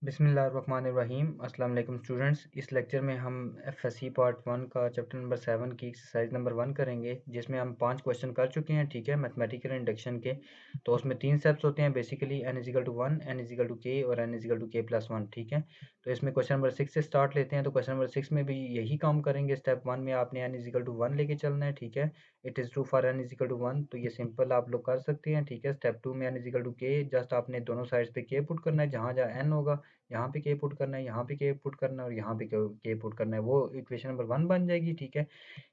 बिस्मिल्लाहिर्रहमानिर्रहीम। अस्सलाम वालेकुम स्टूडेंट्स। इस लेक्चर में हम एफएससी पार्ट 1 का चैप्टर नंबर 7 की एक्सरसाइज नंबर 1 करेंगे, जिसमें हम 5 क्वेश्चन कर चुके हैं। ठीक है, मैथमेटिकल इंडक्शन के। तो उसमें 3 स्टेप्स होते हैं basically, n is equal to 1, n is equal to k और n is equal to k plus 1। ठीक है, तो इसमें क्वेश्चन नंबर 6 से स्टार्ट लेते हैं। तो क्वेश्चन नंबर 6 में भी यही काम करेंगे। स्टेप 1 में आपने n इज़ इक्वल टू 1 लेके चलना है। ठीक है, it is true for n is equal to 1, तो ये सिंपल आप लोग कर सकते हैं। ठीक है, स्टेप 2 में n is equal to k, just आपने दोनों साइड्स पे k पुट करना है। जहाँ जहाँ n होगा यहाँ पे के पुट करना है, यहाँ पे के पुट करना है और यहाँ पे के पुट करना है, वो इक्वेशन नंबर 1 बन जाएगी। ठीक है,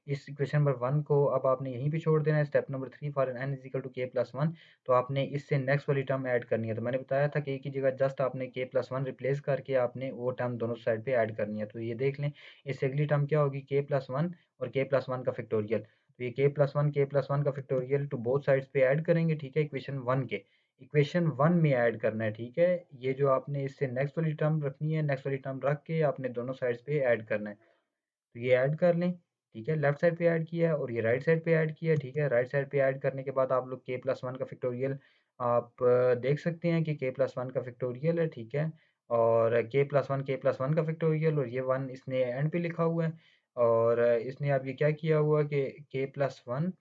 इस इक्वेशन नंबर 1 को अब आपने यहीं पे छोड़ देना है। Step number 3 for n is equal to k plus 1, तो आपने इससे नेक्स्ट वाली टर्म ऐड करनी है। तो मैंने बताया था k की जगह जस्ट आपने k प्लस 1 रिप्लेस करके आपने वो टर्म दोनों साइड पे ऐड करनी है। तो ये देख लें, इससे अगली टर्म क्या होगी, k प्लस 1 और k प्लस 1 का फैक्टोरियल। तो ये k प्लस 1 का फैक्टोरियल टू बोथ साइड्स पे ऐड करेंगे। ठीक है, इक्वेशन 1 के इक्वेशन 1 में ऐड करना है। ठीक है, ये जो आपने इससे नेक्स्ट वाली टर्म रखनी है, नेक्स्ट वाली टर्म रख के आपने दोनों साइड्स पे ऐड करना है। तो ये ऐड कर लें। ठीक है, लेफ्ट साइड पे ऐड किया है और ये राइट साइड पे ऐड किया है। ठीक है, राइट साइड पे ऐड करने के बाद आप लोग k प्लस 1 का फैक्टोरियल आप देख सकते हैं कि k प्लस 1 का फैक्टोरियल है। ठीक है, और k प्लस 1 का फैक्टोरियल, और ये 1 इसने एंड पे लिखा हुआ है। और इसने अब ये क्या किया हुआ कि k प्लस 1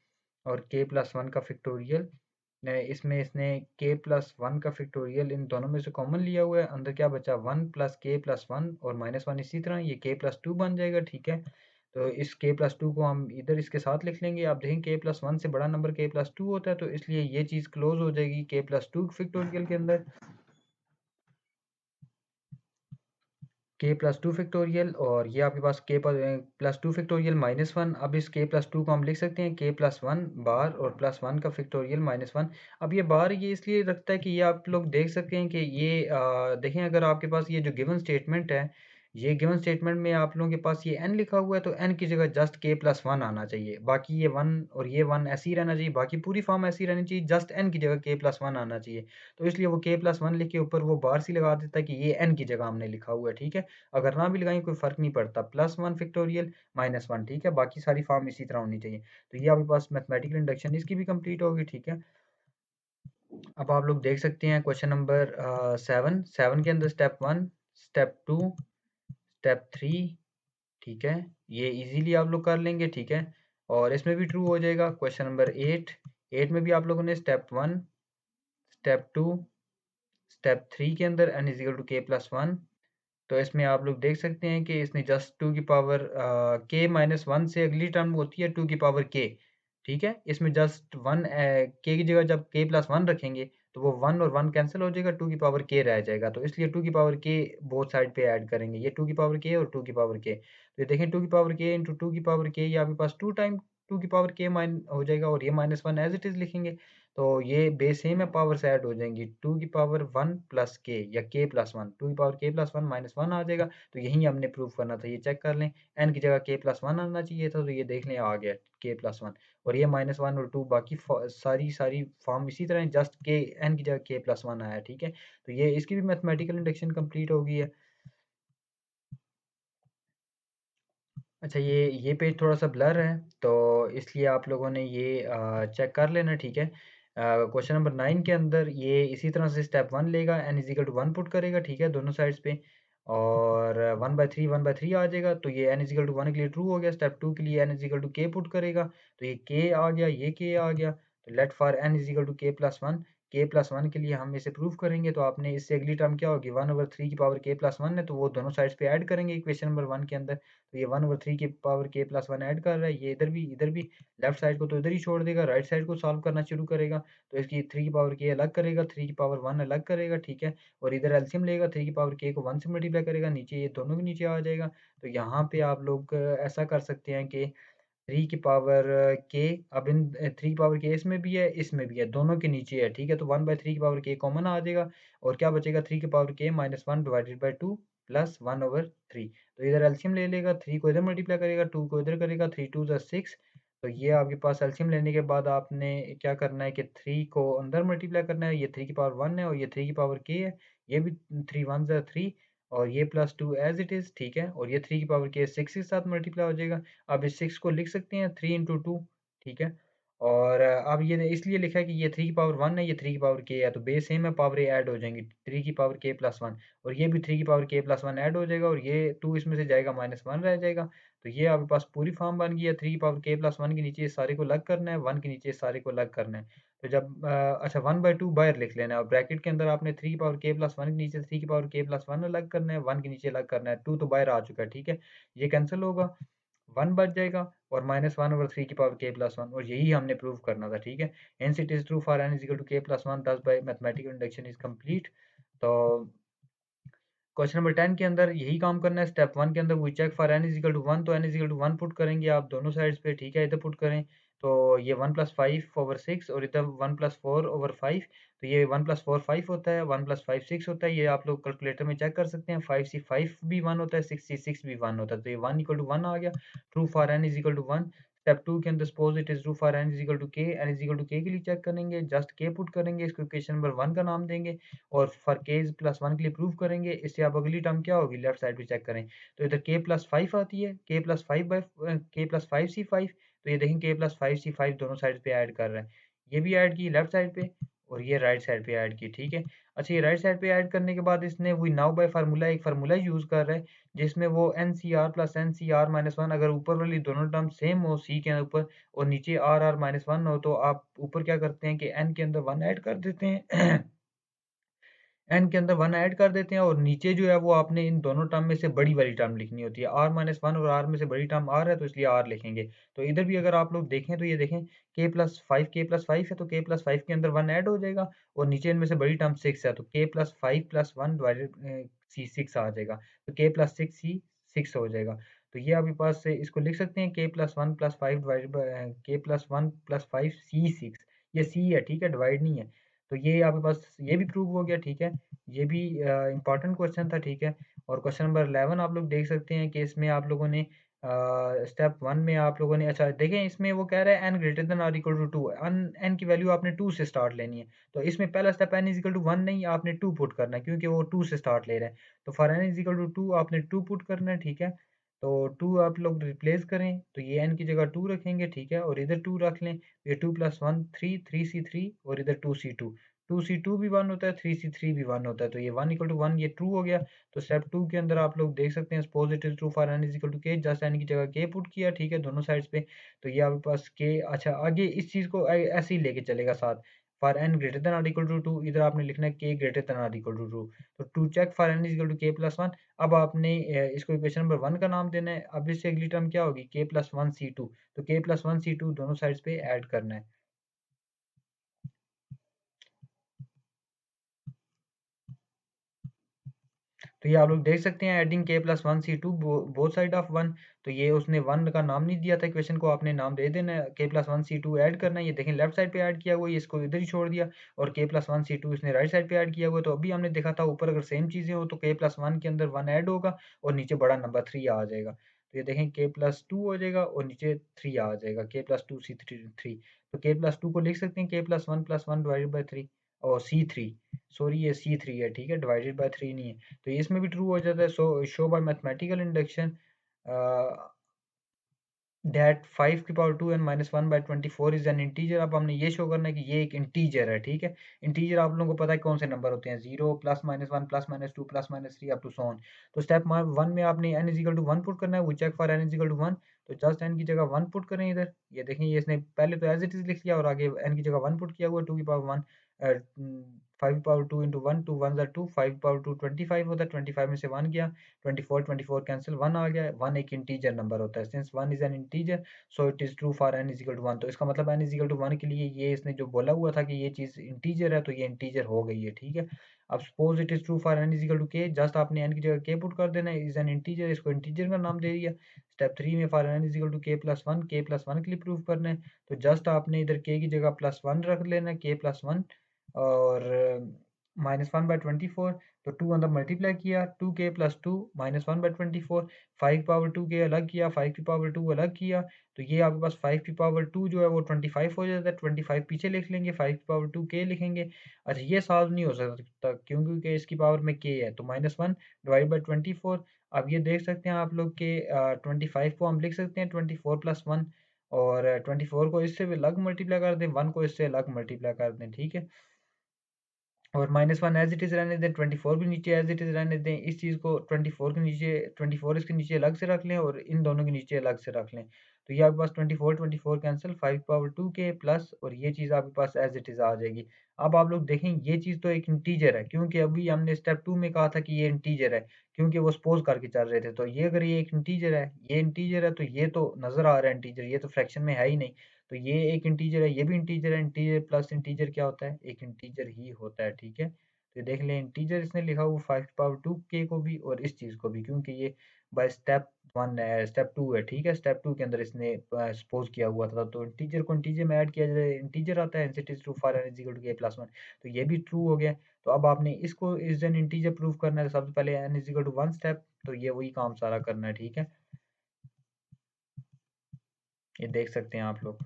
और k प्लस 1 का फैक्टोरियल, इसमें इसने k प्लस 1 का फैक्टोरियल इन दोनों में से कॉमन लिया हुआ है। अंदर क्या बचा, 1 प्लस k प्लस 1 और माइनस 1, इसी तरह ये k प्लस 2 बन जाएगा। ठीक है, तो इस k प्लस 2 को हम इधर इसके साथ लिख लेंगे। आप देखें k प्लस 1 से बड़ा नंबर k प्लस 2 होता है, तो इसलिए ये चीज़ क्लोज हो जाएगी k प्लस 2 फैक्टोरियल के अंदर। k प्लस 2 फैक्टोरियल, और ये आपके पास k प्लस 2 फैक्टोरियल माइनस 1। अब इस k प्लस 2 को हम लिख सकते हैं k प्लस 1 बार और प्लस 1 का फैक्टोरियल माइनस 1। अब ये बार ये इसलिए रखता है कि ये आप लोग देख सकते हैं कि ये देखें, अगर आपके पास ये जो गिवन स्टेटमेंट है, ये गिवन स्टेटमेंट में आप लोगों के पास ये n लिखा हुआ है, तो n की जगह जस्ट k प्लस 1 आना चाहिए। बाकी ये 1 और ये 1 ऐसे ही रहना चाहिए, बाकी पूरी फॉर्म ऐसी रहनी चाहिए, जस्ट n की जगह k प्लस 1 आना चाहिए। तो इसलिए वो k प्लस 1 लिख के ऊपर वो बार सी लगा देता है कि ये n की जगह हमने लिखा हुआ है। ठीक है, अगर ना भी लगाएं कोई फ़र्क नहीं पड़ता, प्लस 1 फैक्टोरियल माइनस 1। ठीक है, बाकी सारी फॉर्म इसी तरह होनी चाहिए। तो ये आपके पास मैथमेटिकल इंडक्शन इसकी भी कंप्लीट होगी। ठीक है, अब आप लोग देख सकते हैं क्वेश्चन नंबर 7 के अंदर स्टेप 1, स्टेप 2, स्टेप 3। ठीक है, ये इजीली आप लोग कर लेंगे। ठीक है, और इसमें भी ट्रू हो जाएगा। क्वेश्चन नंबर 8 में भी आप लोगों ने स्टेप 1, स्टेप 2, स्टेप 3 के अंदर n is equal to k plus 1, तो इसमें आप लोग देख सकते हैं कि इसने जस्ट 2 की पावर k माइनस 1 से अगली टर्म होती है 2 की पावर k। ठीक है, इसमें जस्ट 1 k की जगह जब k प्लस 1 रखेंगे, तो वो 1 और 1 कैंसिल हो जाएगा, 2 की पावर k रह जाएगा। तो इसलिए 2 की पावर k बोथ साइड पे ऐड करेंगे, ये 2 की पावर k और 2 की पावर k। तो ये देखें, 2 की पावर k इंटू 2 की पावर k, ये आपके पास 2 टाइम 2 की पावर k माइन हो जाएगा, और ये माइनस 1 एज इट इज़ लिखेंगे। तो ये बेस सेम है, पावर्स ऐड हो जाएंगी, 2 की पावर 1 प्लस k या k प्लस 1, 2 की पावर k प्लस 1 माइनस 1 आ जाएगा। तो यही हमने प्रूव करना था, ये चेक कर लें। n की जगह k प्लस 1 आना चाहिए था, तो ये देख लें आ गया k प्लस 1। और ये माइनस 1 और 2 बाकी सारी सारी फॉर्म इसी तरह, जस्ट k n की जगह k प्लस 1 आया। ठीक है, तो ये इसकी भी मैथमेटिकल इंडक्शन कंप्लीट हो गई है। अच्छा, ये पेज थोड़ा-सा ब्लर है, तो इसलिए आप लोगों ने ये चेक कर लेना। ठीक है, क्वेश्चन नंबर 9 के अंदर ये इसी तरह से स्टेप 1 लेगा, n is equal to 1 put करेगा। ठीक है, दोनों साइड्स पे, और 1/3 आ जाएगा, तो ये n इज़ इक्वल टू 1 के लिए ट्रू हो गया। स्टेप 2 के लिए n is equal to k put करेगा, तो ये k आ गया, ये k आ गया। तो let for n is equal to k plus 1, k plus 1 के लिए हम इसे प्रूव करेंगे, तो आपने इससे अगली टर्म क्या होगी, 1/3 की पावर k प्लस 1 है, तो वो दोनों साइड्स पे ऐड करेंगे इक्वेशन नंबर 1 के अंदर। तो ये 1/3 की पावर k प्लस 1 ऐड कर रहा है, ये इधर भी लेफ्ट साइड को तो इधर ही छोड़ देगा, राइट साइड को सॉल्व करना शुरू करेगा। तो इसकी 3 की पावर k अलग करेगा, 3 की पावर 1 अलग करेगा। ठीक है, और इधर एलसीएम लेगा, 3 की पावर k को 1 से मल्टीप्लाई करेगा, नीचे ये दोनों भी नीचे आ जाएगा। तो यहाँ पे आप लोग ऐसा कर सकते हैं कि 3 की पावर k, अब इन 3 की पावर k इसमें भी है, इसमें भी है, दोनों के नीचे है। ठीक है, तो 1/3 की पावर k कॉमन आ जाएगा, और क्या बचेगा, 3 की power k minus 1 divided by 2 plus 1/3। तो इधर एलसीएम ले लेगा, 3 को इधर मल्टीप्लाई करेगा, 2 को इधर करेगा, 3 2 ज़ा 6। तो ये आपके पास एलसीएम लेने के बाद आपने क्या करना है कि 3 को अंदर मल्टीप्लाई करना है, ये 3 की पावर 1 है और ये 3 की पावर k है, ये भी 3 1 ज़ा 3, और ये प्लस 2 एज़ इट इज़। ठीक है, और ये 3 की पावर k 6 के साथ मल्टीप्लाई हो जाएगा। अब इस 6 को लिख सकते हैं 3 इंटू 2। ठीक है, और अब ये इसलिए लिखा है कि ये 3 की पावर 1 है, ये 3 की पावर k है, तो बेस सेम है, पावर ऐड हो जाएंगी, 3 की पावर k प्लस 1, और ये भी 3 की पावर k प्लस 1 ऐड हो जाएगा, और ये 2 इसमें से जाएगा, -1 रह जाएगा। तो ये आपके पास पूरी फॉर्म बन गई है। 3 की पावर k प्लस 1 के नीचे इस सारे को अलग करना है, 1 के नीचे इस सारे को अलग करना है। तो जब अच्छा 1/2 बाहर लिख लेना है, और ब्रैकेट के अंदर आपने 3 की पावर k प्लस 1 के नीचे 3 की पावर k प्लस 1 अलग करना है, 1 के नीचे अलग करना है, 2 तो बाहर आ चुका है, ठीक है। ये कैंसिल होगा, 1 बच जाएगा, और -1/3 की पावर k प्लस 1, और यही हमने प्रूव करना था, ठीक है। Hence it is true for n is equal to k plus 1, thus by mathematical induction is complete. तो क्वेश्चन नंबर 10 के अंदर यही काम करना है। स्टेप 1 के अंदर we check for n is equal to 1, तो n is equal to 1 put करेंगे आप दोनों साइड्स पे, ठीक है। इधर पुट करें तो ये 1 प्लस 5/6, और इधर 1 प्लस 4/5, तो ये 1 प्लस 4 5 होता है, 1 प्लस 5 6 होता है। ये आप लोग कैलकुलेटर में चेक कर सकते हैं। 5 से 5 भी 1 होता है, 6 से 6 भी 1 होता है, तो ये 1 इक्वल टू 1 आ गया। True for n is equal to 1। Step 2 के अंदर suppose it is true for n is equal to k, n is equal to k के लिए चेक करेंगे, जस्ट k पुट करेंगे, इसको इक्वेशन नंबर 1 का नाम देंगे, और फॉर k इज प्लस 1 के लिए प्रूव करेंगे। इससे आप अगली टर्म क्या होगी, लेफ्ट साइड पे चेक करें, तो इधर k प्लस 5 आती है, k plus 5 by k plus 5 सी 5, तो ये देखें k प्लस 5 सी 5 दोनों साइड पे ऐड कर रहा है। ये भी ऐड की लेफ्ट साइड पे, और ये राइट साइड पे ऐड की, ठीक है। अच्छा, ये राइट साइड पे ऐड करने के बाद इसने वी नाउ बाय फार्मूला एक फार्मूला यूज कर रहा है, जिसमें वो n C r plus n C r minus one, अगर ऊपर वाली दोनों टर्म सेम हो सी के ऊपर, और नीचे आर आर माइनस वन हो, तो आप ऊपर क्या करते हैं कि एन के अंदर वन ऐड कर देते हैं एन के अंदर 1 ऐड कर देते हैं, और नीचे जो है वो आपने इन दोनों टर्म में से बड़ी वाली टर्म लिखनी होती है। r-1 और r में से बड़ी टर्म r है, तो इसलिए r लिखेंगे। तो इधर भी अगर आप लोग देखें तो ये देखें k+5 है, तो k+5 के अंदर 1 ऐड हो जाएगा, और नीचे इनमें से बड़ी टर्म 6 है, तो k+5+1 डिवाइडेड सी 6 आ जाएगा, तो k+6 सी 6 हो जाएगा। तो ये आपके पास से इसको लिख सकते हैं k+1+5 डिवाइडेड बाय k+1+5 सी 6, ये सी है, ठीक है, डिवाइड नहीं है। तो ये आपके पास ये भी प्रूव हो गया, ठीक है। ये भी इम्पोर्टेंट क्वेश्चन था, ठीक है। और क्वेश्चन नंबर 11 आप लोग देख सकते हैं कि इसमें आप लोगों ने स्टेप 1 में आप लोगों ने अच्छा देखें, इसमें वो कह रहा है n greater than or equal to 2, n की वैल्यू आपने 2 से स्टार्ट लेनी है। तो इसमें पहला step n is equal to 1 नहीं, आपने 2 पुट करना है, क्योंकि वो 2 से स्टार्ट ले रहा है। तो for n is equal to 2 आपने 2 पुट करना है, ठीक है। तो 2 आप लोग रिप्लेस करें, तो ये n की जगह 2 रखेंगे, ठीक है, और इधर 2 रख लें, ये 2 प्लस 1 3, 3c3, और इधर 2c2, 2c2 भी 1 होता है, 3c3 भी 1 होता है, तो ये 1 इक्वल टू 1 ये ट्रू हो गया। तो स्टेप 2 के अंदर आप लोग देख सकते हैं suppose it is true for n is equal to k, just n की जगह k पुट किया, ठीक है, दोनों साइड्स पे। तो ये आपके पास k, अच्छा आगे इस चीज़ को ऐसे ही लेके चलेगा साथ, for n greater than or equal to 2, इधर आपने लिखना है k greater than or equal to 2। तो to check for n is equal to k plus 1, अब आपने इसको इक्वेशन नंबर 1 का नाम देना है। अब इससे अगली टर्म क्या होगी, k प्लस 1 c2, तो k प्लस 1 c2 दोनों साइड्स पे ऐड करना है। तो ये आप लोग देख सकते हैं, adding k plus 1 C 2 both side of 1, तो ये उसने 1 का नाम नहीं दिया था इक्वेशन को, आपने नाम दे देना है, k प्लस 1 सी 2 ऐड करना है। ये देखें लेफ्ट साइड पे ऐड किया हुआ है, इसको इधर ही छोड़ दिया, और k प्लस 1 सी 2 इसने राइट साइड पे ऐड किया हुआ है। तो अभी हमने देखा था ऊपर अगर सेम चीज़ें हो तो k प्लस 1 के अंदर 1 ऐड होगा, और नीचे बड़ा नंबर 3 आ जाएगा। तो ये देखें k प्लस 2 हो जाएगा, और नीचे 3 आ जाएगा, k प्लस 2 सी 3, तो k प्लस 2 को लिख सकते हैं k+1+1 डिवाइडेड बाई 3, और सी 3, सॉरी ये सी 3 है, ठीक है, डिवाइडेड बाई 3 नहीं है। तो इसमें भी ट्रू हो जाता है। So show by mathematical induction that 5 की power 2 n minus 1 by 24 is an integer. अब हमने ये शो करना है कि ये एक इंटीजर है, ठीक है। इंटीजर आप लोगों को पता है कौन से नंबर होते हैं, 0 plus minus 1 plus minus 2 plus minus 3 up to so on. तो स्टेप 1 में आपने n is equal to 1 put करना है, we check for n is equal to 1, तो जस्ट n की जगह 1 पुट करें इधर। ये देखें, ये इसने पहले तो एज इट इज लिख लिया, और आगे n की जगह 1 पुट किया हुआ, 2 की पावर 1 5 पावर 2 इंटू 1, 2 1 ज़ा 2, 5 पावर 2 25 होता है, 25 में से 1 गया, 24 कैंसिल, 1 आ गया। 1 एक इंटीजर नंबर होता है, since 1 is an integer, so it is true for n is equal to 1। तो इसका मतलब n इज इक्वल टू 1 के लिए ये इसने जो बोला हुआ था कि ये चीज़ इंटीजर है, तो ये इंटीजर हो गई है, ठीक है। अब suppose it is true for n is equal to k, just आपने n की जगह k पुट कर देना है, इज एन इंटीजर, इसको इंटीजर का नाम दे दिया। स्टेप 3 में for n is equal to k plus 1 के लिए प्रूव करना है, तो जस्ट आपने इधर k की जगह प्लस 1 रख लेना है, k प्लस 1, और -1/24, तो 2 अंदर मल्टीप्लाई किया, 2k प्लस 2 -1/24, 5 पावर 2k अलग किया, 5 की पावर 2 अलग किया, तो ये आपके पास 5 की पावर 2 जो है वो 25 हो जाता है, 25 पीछे लिख लेंगे, 5 की पावर 2 k लिखेंगे। अच्छा, ये सॉल्व नहीं हो सकता क्योंकि इसकी पावर में k है, तो -1 डिवाइड बाई 24। अब ये देख सकते हैं आप लोग कि 25 को हम लिख सकते हैं 24 प्लस 1, और 24 को इससे भी अलग मल्टीप्लाई कर दें, 1 को इससे अलग मल्टीप्लाई कर दें, ठीक है। और -1 एज़ इट इज़ रहने दें, 24 भी नीचे एज़ इट इज़ रहने दें। इस चीज़ को 24 के नीचे 24 इसके नीचे अलग से रख लें और इन दोनों के नीचे अलग से रख लें। तो ये आपके पास 24 कैंसल 5 पावर 2 के प्लस और ये चीज़ आपके पास एज़ इट इज़ आ जाएगी। अब आप लोग देखें ये चीज़ तो एक इंटीजर है, क्योंकि अभी हमने स्टेप 2 में कहा था कि ये इंटीजर है, क्योंकि वो सपोज़ करके चल रहे थे। तो ये अगर ये एक इंटीजर है, ये इंटीजर है, तो ये तो नज़र आ रहा है इंटीजर, ये तो फ्रैक्शन में है ही नहीं। तो ये एक इंटीजर है, ये भी इंटीजर है, इंटीजर प्लस इंटीजर क्या होता है? एक इंटीजर ही होता है, ठीक है? तो देख लें इंटीजर इसने लिखा हुआ 5 पावर 2 के को भी और इस चीज़ को भी, क्योंकि ये बाय स्टेप 1 है, स्टेप 2 है, ठीक है? स्टेप 2 के अंदर इसने सपोज़ किया हुआ था, तो इंटीजर को इंटीजर में ऐड किया जाए, इंटीजर आता है, एनसीटी is true for n is equal to k plus 1, तो ये भी ट्रू हो गया। तो अब आपने इसको इज़ एन इंटीजर प्रूव करना है, तो सबसे पहले n is equal to 1 step, तो ये वही काम सारा करना है, ठीक है? ये देख सकते हैं आप लोग।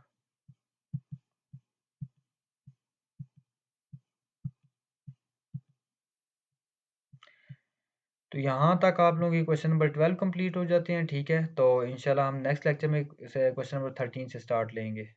तो यहाँ तक आप लोगों की क्वेश्चन नंबर 12 कंप्लीट हो जाते हैं, ठीक है? तो इंशाल्लाह हम नेक्स्ट लेक्चर में से क्वेश्चन नंबर 13 से स्टार्ट लेंगे।